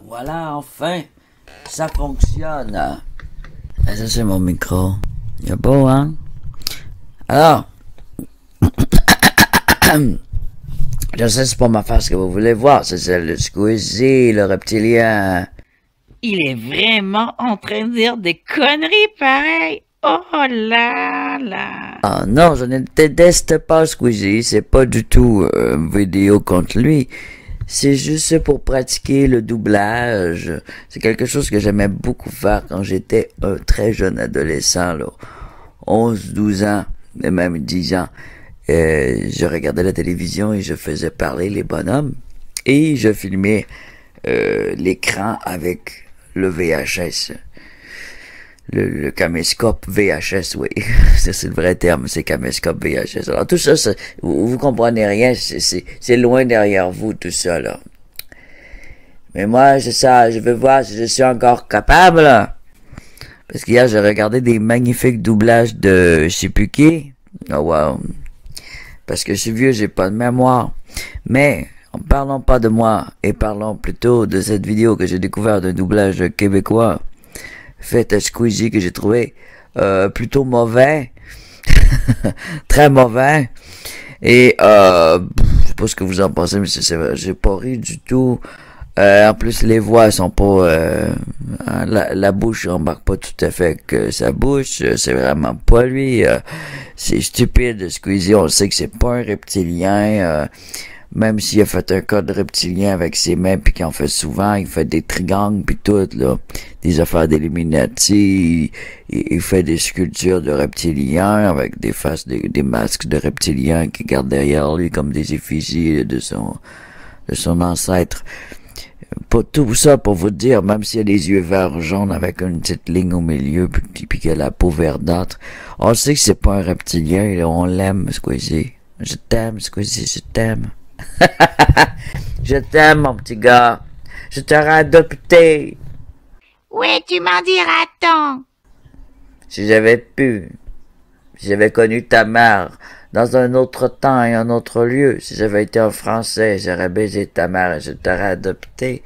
Voilà, enfin, ça fonctionne. Ça, c'est mon micro. Il est beau, hein? Alors, je sais, c'est pas ma face que vous voulez voir, c'est celle de Squeezie, le reptilien. Il est vraiment en train de dire des conneries pareilles. Oh là là. Ah non, je ne déteste pas Squeezie, c'est pas du tout une vidéo contre lui. C'est juste pour pratiquer le doublage. C'est quelque chose que j'aimais beaucoup faire quand j'étais un très jeune adolescent, là. 11, 12 ans, et même 10 ans. Je regardais la télévision et je faisais parler les bonhommes. Et je filmais l'écran avec le VHS. Le caméscope VHS, oui. C'est le vrai terme, c'est caméscope VHS. Alors tout ça, vous comprenez rien, c'est loin derrière vous, tout ça, là. Mais moi, c'est ça, je veux voir si je suis encore capable, là. Parce qu'hier, j'ai regardé des magnifiques doublages de je sais plus qui. Oh wow. Parce que je suis vieux, j'ai pas de mémoire. Mais, en parlant pas de moi, et parlons plutôt de cette vidéo que j'ai découvert d'un doublage québécois, fait à Squeezie que j'ai trouvé plutôt mauvais. Très mauvais. Et je sais pas ce que vous en pensez, mais c'est vrai, j'ai pas ri du tout. En plus, les voix sont pas... la bouche embarque pas tout à fait que sa bouche. C'est vraiment pas lui. C'est stupide, Squeezie. On sait que c'est pas un reptilien. Même s'il a fait un code reptilien avec ses mains, puis qu'il en fait souvent, il fait des triangles, puis tout, là, des affaires d'Illuminati, il fait des sculptures de reptiliens avec des faces, des masques de reptiliens qui gardent derrière lui comme des effigies de son ancêtre. Pas tout ça pour vous dire, même s'il a les yeux verts jaunes avec une petite ligne au milieu, puis qu'il a la peau verdâtre, on sait que c'est pas un reptilien, là, on l'aime, Squeezie. Je t'aime, Squeezie, je t'aime. Je t'aime, mon petit gars. Je t'aurais adopté. Ouais, tu m'en diras tant. Si j'avais pu. Si j'avais connu ta mère dans un autre temps et un autre lieu. Si j'avais été un Français, j'aurais baisé ta mère et je t'aurais adopté.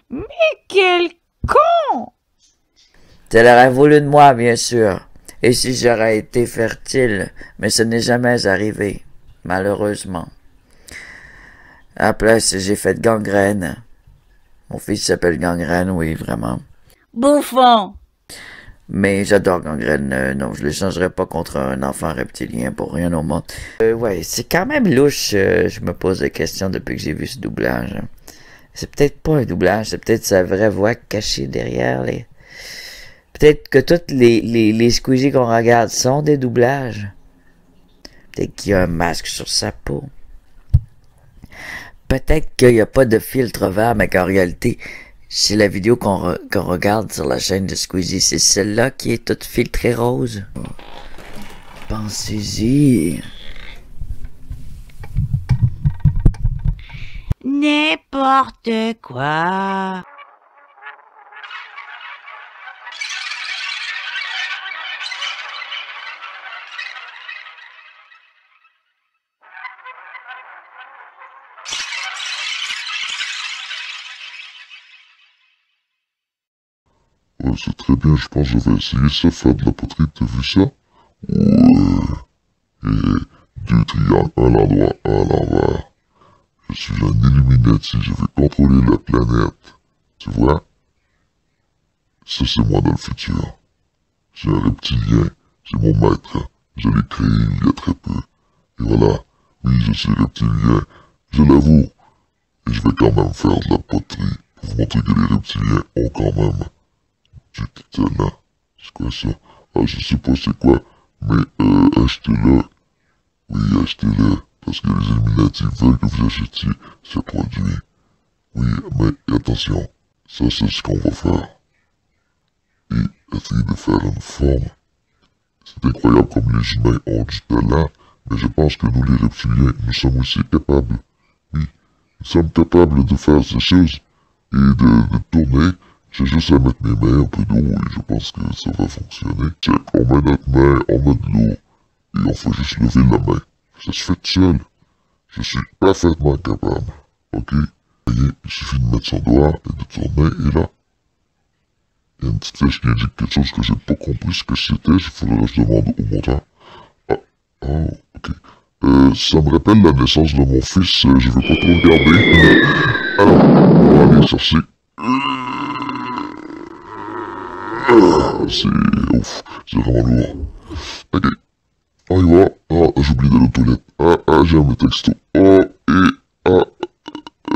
Mais quel con! Tu l'aurais voulu de moi, bien sûr. Et si j'aurais été fertile, mais ce n'est jamais arrivé, malheureusement. À la place, j'ai fait gangrène. Mon fils s'appelle Gangrène, oui, vraiment. Bouffon! Mais j'adore Gangrène. Non, je le changerais pas contre un enfant reptilien pour rien au monde. Ouais, c'est quand même louche. Je me pose des questions depuis que j'ai vu ce doublage. C'est peut-être pas un doublage, c'est peut-être sa vraie voix cachée derrière les... Peut-être que toutes les Squeezie qu'on regarde sont des doublages. Peut-être qu'il y a un masque sur sa peau. Peut-être qu'il n'y a pas de filtre vert, mais qu'en réalité, c'est la vidéo qu'on regarde sur la chaîne de Squeezie. C'est celle-là qui est toute filtrée rose. Pensez-y. N'importe quoi. Ouais, c'est très bien, je pense que je vais essayer ça, faire de la poterie, t'as vu ça? Ouais. Et 2 triangles à l'endroit, à l'envers. Je suis un Illuminati, je vais contrôler la planète. Tu vois? Ça, c'est moi dans le futur. C'est un reptilien, c'est mon maître. Je l'ai créé il y a très peu. Et voilà, oui, je suis reptilien, je l'avoue. Et je vais quand même faire de la poterie pour vous montrer que les reptiliens ont quand même du talent. C'est quoi ça? Ah, je sais pas c'est quoi, mais achetez-le. Oui, achetez-le. Parce que les Illuminati veulent que vous achetiez ces produits. Oui, mais attention, ça c'est ce qu'on va faire. Et essayer de faire une forme. C'est incroyable comme les humains ont du talent, mais je pense que nous les reptiliens, nous sommes aussi capables. Oui, nous sommes capables de faire ces choses et de tourner. J'ai juste à mettre mes mains un peu d'eau et je pense que ça va fonctionner. Check, on met notre main, on met de l'eau et on fait juste lever la main. Ça se fait tout seul. Je suis parfaitement capable. Ok? Vous voyez, il suffit de mettre son doigt et de tourner, et là, il y a une petite flèche qui indique quelque chose que j'ai pas compris ce que c'était. Il faudrait que je demande au monteur. Ah, oh, ok. Ça me rappelle la naissance de mon fils, je vais pas trop regarder. Alors, on va aller chercher. C'est ouf, c'est vraiment lourd. Ok, on y va. Ah, j'ai oublié d'aller aux toilettes. J'ai un texto.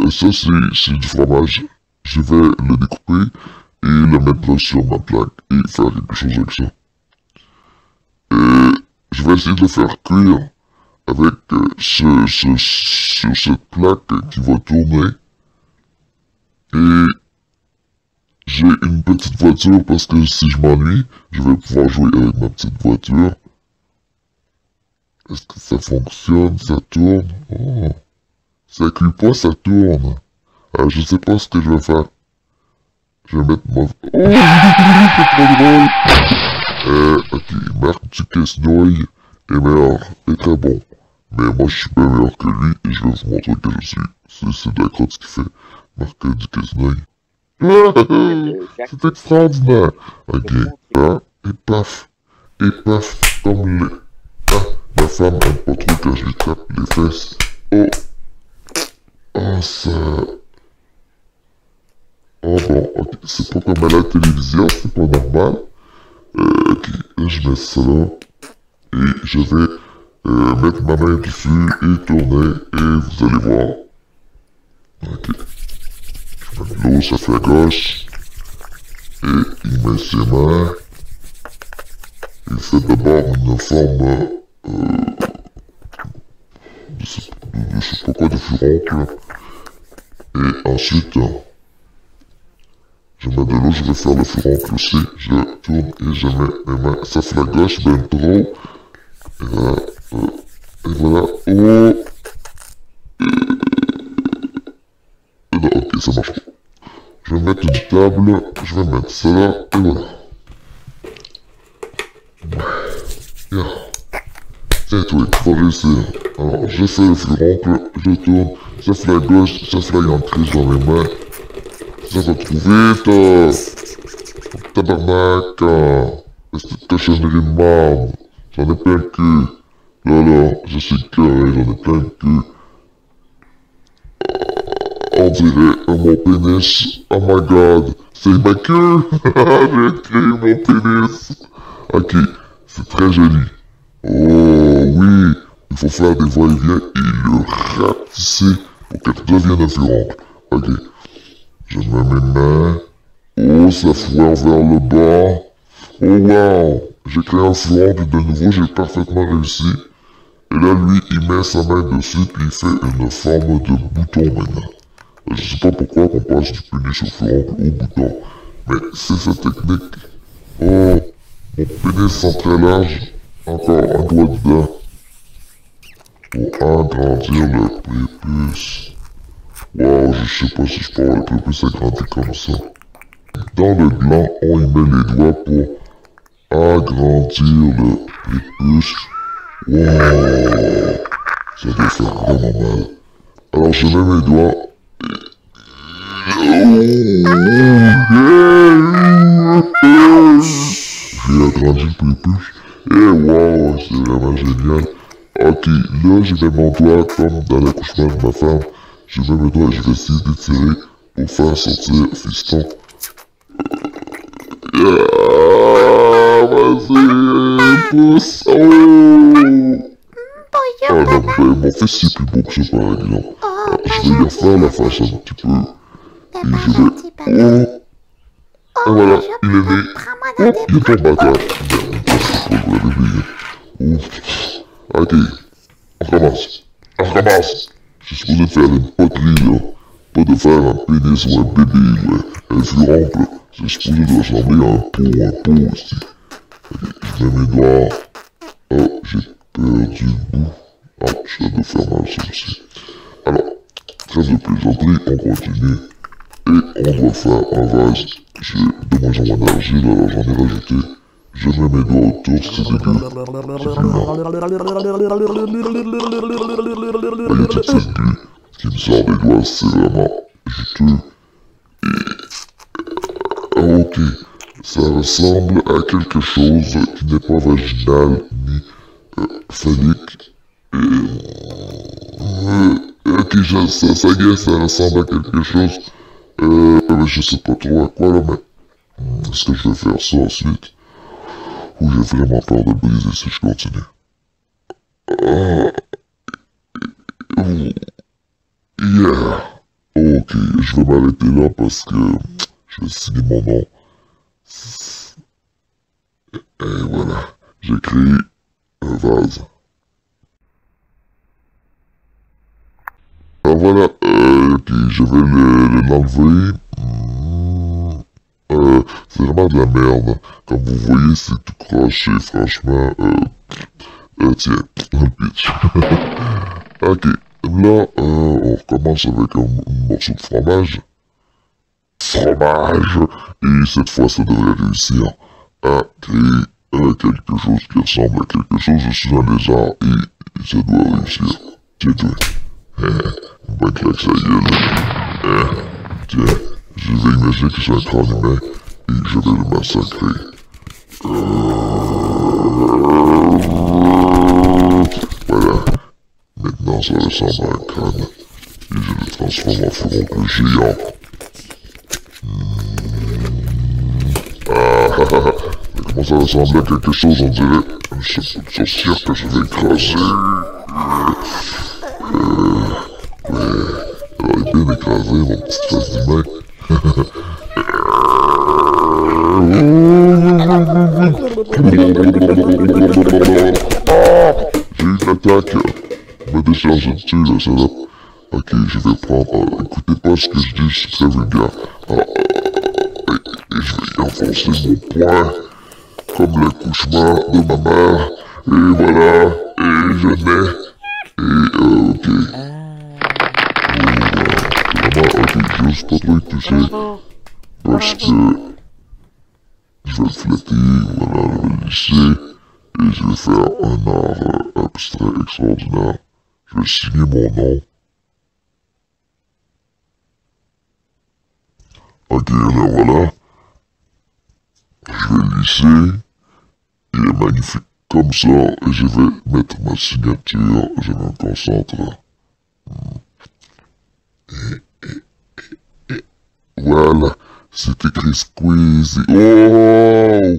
Ça c'est du fromage. Je vais le découper et le mettre là sur ma plaque et faire quelque chose avec ça. Je vais essayer de le faire cuire avec sur cette plaque qui va tourner. Et j'ai une petite voiture parce que si je m'ennuie, je vais pouvoir jouer avec ma petite voiture. Est-ce que ça fonctionne? Ça tourne? Oh. Ça cuit pas, ça tourne. Je sais pas ce que je vais faire. Je vais mettre ma... Oh, c'est trop drôle. Ok, Marc Duquesnoy est meilleur, est très bon. Mais moi, je suis bien meilleur que lui et je vais vous montrer que je suis. C'est de la crotte ce qu'il fait. Marc Duquesnoy. C'est extraordinaire. Ok, et paf, comme les... ma femme aime pas trop quand je lui tape les fesses. Ça... Oh bon, ok, c'est pas comme à la télévision, c'est pas normal. Ok, là je mets ça là, et je vais mettre ma main dessus et tourner, et vous allez voir. Ok, je mets de l'eau, ça fait à gauche, et il met ses mains, il fait d'abord une forme je sais pas quoi, de furoncle, et ensuite... je mets de l'eau, je vais faire le furoncle aussi. Je tourne et je mets mes mains. Ça fait la gauche, ben trop. Et là, et voilà. Oh! Et là, ok, ça marche. Je vais mettre une table, je vais mettre ça là, et voilà. Yeah. Tiens, toi, tu vas réussir. Alors, je fais le furoncle, je tourne, ça fait la gauche, ça fait la triche dans mes mains. Ça va trop vite, tabarnak, est-ce que cochonnerie de marde, j'en ai plein le cul, là, je suis carré, j'en ai plein le cul, on dirait mon pénis, oh my god, c'est ma queue, j'ai créé mon pénis, ok, c'est très joli, oh oui, il faut faire des va-et-vient et le rapetisser pour qu'elle devienne un furoncle, ok. Je mets mes mains. Oh, ça foire vers le bas. Oh wow. J'ai créé un furoncle de nouveau, j'ai parfaitement réussi. Et là, lui, il met sa main dessus, puis il fait une forme de bouton maintenant. Je sais pas pourquoi on passe du pénis au furoncle au bouton. Mais c'est sa technique. Oh, mon pénis sont très large. Encore un doigt dedans. Pour agrandir le prépuce. Wow, je sais pas si je peux avoir le prépuce agrandi comme ça. Dans le gland, on y met les doigts pour agrandir le prépuce. Wow, ça doit faire vraiment mal. Alors je mets mes doigts. J'ai agrandi le prépuce. Et wow, c'est vraiment génial. Ok, là je mets mon doigt comme dans l'accouchement de ma femme. Je mets mes doigts et je vais essayer d'étirer pour faire sortir fiston. Vas-y, pousse. Oh non, ben, mon fils c'est plus beau que ça par exemple. Je vais lui refaire la face un petit peu. Et je vais... Oh! Et voilà, il est né. Oh, il est tombé à terre. Ok, on recommence. Je suis supposé faire une poterie là. Pas de faire un pénis ou un bébé ou un furoncle. C'est supposé de ressembler à un pot aussi. Je mets mes doigts. Oh, j'ai perdu le bout. Ah, je viens de faire mal ça aussi. Alors, trêve de plaisanterie, on continue. Et on doit faire un vase. J'ai de moins en moins d'argile, alors j'en ai rajouté. Je mets mes doigts autour, c'est dégueu. C'est gluant. Il y a une petite bulle qui me sort des doigts, c'est vraiment Ok, ça ressemble à quelque chose qui n'est pas vaginal ni phallique. Ok, ça y est, ça ressemble à quelque chose. Mais je sais pas trop à quoi là, mais est-ce que je vais faire ça ensuite? Ou j'ai vraiment peur de le briser si je continue? Yeah. Ok, je vais m'arrêter là parce que je vais signer mon nom. Et voilà, j'ai créé un vase. Ah voilà, ok, je vais l'enlever. C'est vraiment de la merde. Comme vous voyez, c'est tout croche et franchement, tiens, un pitch. Ok, là, on recommence avec un morceau de fromage. Fromage! Et cette fois, ça devrait réussir à créer quelque chose qui ressemble à quelque chose. Je suis un lézard et ça doit réussir. Tiens, toi. On va claquer sa gueule. Tiens, je vais imaginer que c'est un crâne humain et je vais le massacrer. Voilà. Maintenant, ça ressemble à un crâne. Et je le transforme en furoncle géant. Ça commence à ressembler à quelque chose, on dirait une chapeau de sorcière que je vais écraser. Elle est bien écrasée, mon petit face d'humain. J'ai eu une attaque. Me décharger dessus, là, ça va. Ok, je vais prendre... écoutez pas ce que je dis, c'est très vulgaire. Et je vais y enfoncer mon poing, comme l'accouchement de ma mère. Et voilà, et je nais. Et ok. Vraiment, ok, j'ose pas trop y toucher. Parce que je vais le flatter, voilà, je vais le lisser. Et je vais faire un art abstrait extraordinaire. Je vais signer mon nom. Ok, là voilà. Je vais le lisser. Il est magnifique comme ça. Et je vais mettre ma signature. Je me concentre. Voilà. C'est écrit Squeezie. Oh!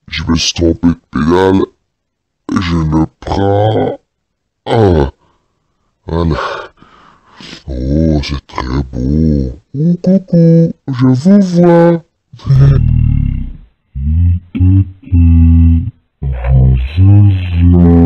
Je me suis trompé de pédale. Et je le prends. Ah! Voilà. Oh, c'est très beau. Oh, coucou, je vous vois. Je vous vois.